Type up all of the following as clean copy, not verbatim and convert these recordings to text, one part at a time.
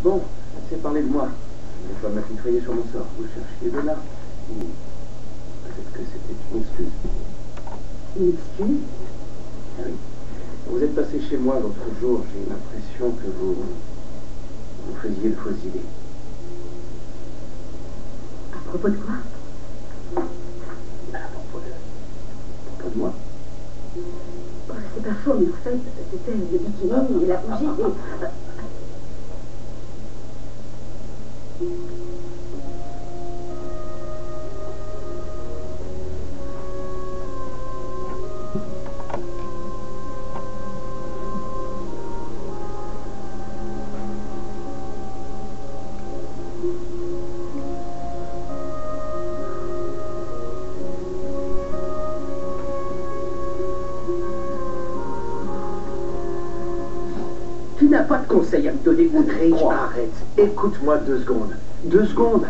Bon, assez parlé de moi. Une fois m'a titraillé sur mon sort. Vous cherchiez de là. Ou peut-être que c'était une excuse. Une excuse? Ah oui. Quand vous êtes passé chez moi l'autre jour, j'ai eu l'impression que vous faisiez de fausses idées. À propos de quoi? À propos de moi. Oh, c'est pas faux, mais en fait, c'était le bikini et la bougie et... Tu n'as pas de conseils à me donner, Audrey. Arrête. Écoute-moi 2 secondes. 2 secondes.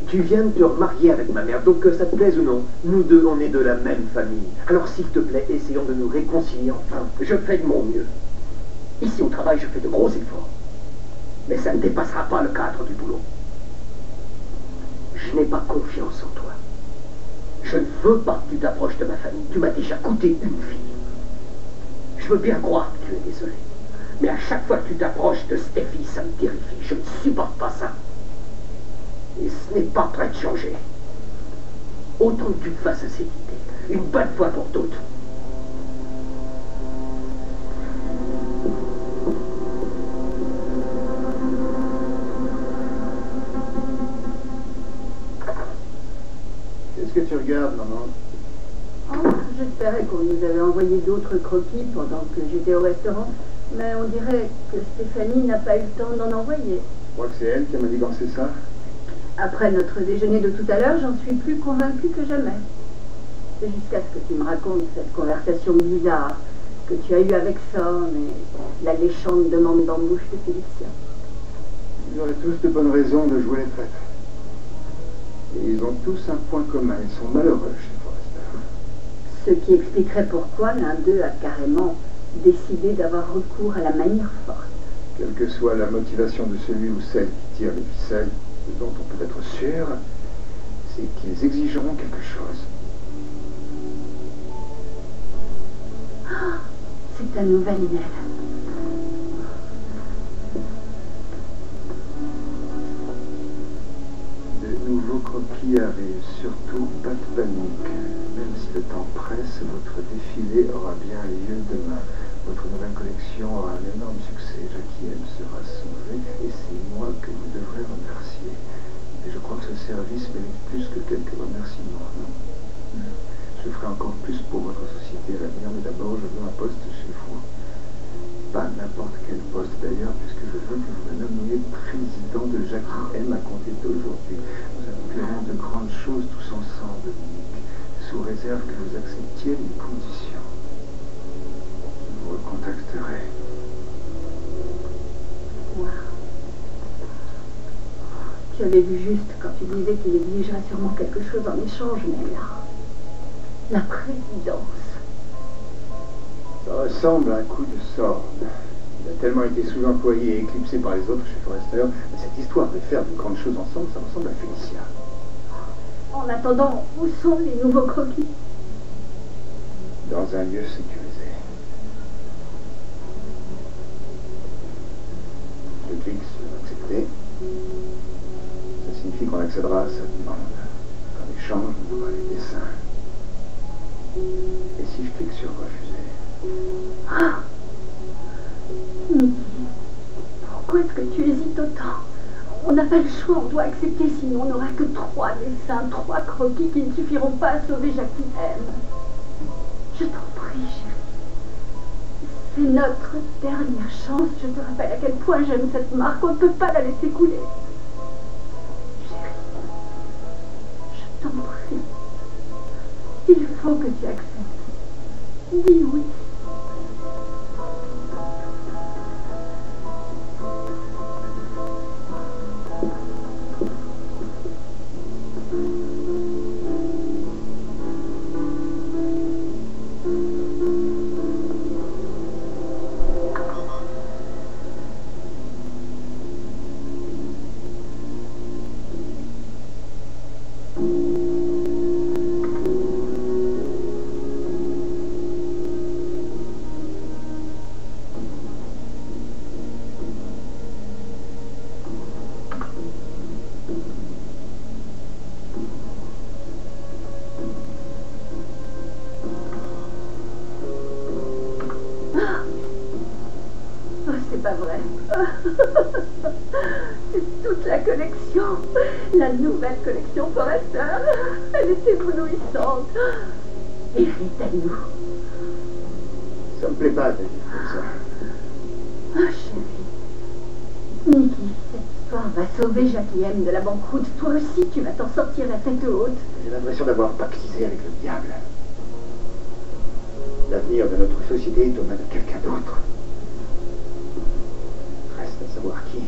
Tu viens de te remarier avec ma mère, donc que ça te plaise ou non, nous deux, on est de la même famille. Alors s'il te plaît, essayons de nous réconcilier enfin. Je fais de mon mieux. Ici au travail, je fais de gros efforts. Mais ça ne dépassera pas le cadre du boulot. Je n'ai pas confiance en toi. Je ne veux pas que tu t'approches de ma famille. Tu m'as déjà coûté une fille. Je veux bien croire que tu es désolé. Mais à chaque fois que tu t'approches de Steffi, ça me terrifie. Je ne supporte pas ça. Et ce n'est pas prêt de changer. Autant que tu te fasses cette idée. Une bonne fois pour toutes. Qu'est-ce que tu regardes, maman? Oh, j'espérais qu'on nous avait envoyé d'autres croquis pendant que j'étais au restaurant. Mais on dirait que Stéphanie n'a pas eu le temps d'en envoyer. Je crois que c'est elle qui m'a manigancé ça. Après notre déjeuner de tout à l'heure, j'en suis plus convaincue que jamais. C'est jusqu'à ce que tu me racontes cette conversation bizarre que tu as eue avec Sam et l'alléchante demande d'embauche de Félicien. Ils auraient tous de bonnes raisons de jouer les traîtres. Et ils ont tous un point commun. Ils sont malheureux chez Forrester. Ce qui expliquerait pourquoi l'un d'eux a carrément décidé d'avoir recours à la manière forte. Quelle que soit la motivation de celui ou celle qui tire les ficelles, ce dont on peut être sûr, c'est qu'ils exigeront quelque chose. Ah, c'est ta nouvelle Nell. De nouveaux croquis arrivent, surtout pas de panique. Même si le temps presse, votre défilé aura bien lieu demain. Votre nouvelle collection aura un énorme succès. Jackie M sera sauvée et c'est moi que vous devrez remercier. Et je crois que ce service mérite plus que quelques remerciements, non? Je ferai encore plus pour votre société à l'avenir, mais d'abord je veux un poste chez vous. Pas n'importe quel poste d'ailleurs, puisque je veux que vous me nommiez président de Jackie M à compter d'aujourd'hui. Nous accomplirons de grandes choses tous ensemble, Dominique, sous réserve que vous acceptiez les conditions. Je vous recontacterai. Wow. Tu avais vu juste quand tu disais qu'il exigerait sûrement quelque chose en échange, mais là, la présidence. Ça ressemble à un coup de sort. Il a tellement été sous-employé et éclipsé par les autres chez Forrester. Mais cette histoire de faire de grandes choses ensemble, ça ressemble à Félicia. En attendant, où sont les nouveaux croquis? Dans un lieu sécurisé. Le clic sur accepter. Ça signifie qu'on accédera à sa demande. En échange, on aura les dessins. Et si je clique sur refuser? Ah! Nicky, pourquoi est-ce que tu hésites autant? On n'a pas le choix, on doit accepter, sinon on n'aura que 3 dessins, 3 croquis qui ne suffiront pas à sauver Jackie M. Je t'en prie, chérie. C'est notre dernière chance. Je te rappelle à quel point j'aime cette marque. On ne peut pas la laisser couler. Chérie, je t'en prie. Il faut que tu acceptes. Dis oui. C'est toute la collection. La nouvelle collection Forrester. Elle est éblouissante. Hérite à nous. Ça me plaît pas de vivre comme ça. Ah, chérie. Nikki, cette histoire va sauver Jackie M de la banqueroute. Toi aussi, tu vas t'en sortir la tête haute. J'ai l'impression d'avoir pactisé avec le diable. L'avenir de notre société est aux mains de quelqu'un d'autre. Reste à savoir qui.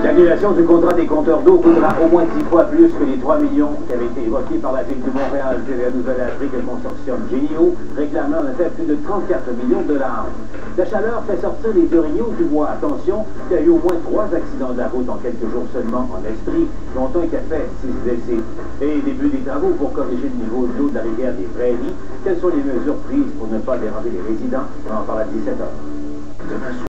L'annulation du contrat des compteurs d'eau coûtera au moins 10 fois plus que les 3 millions qui avaient été évoqués par la ville de Montréal. TVA nous a appris que le consortium Génio réclamait en effet plus de 34 millions de $. La chaleur fait sortir les orignaux du bois. Attention, il y a eu au moins 3 accidents de la route en quelques jours seulement en Estrie, dont un qui a fait 6 blessés. Et début des travaux pour corriger le niveau de l'eau de la rivière des Prairies. Quelles sont les mesures prises pour ne pas déranger les résidents? On en parle à 17h. Demain soir.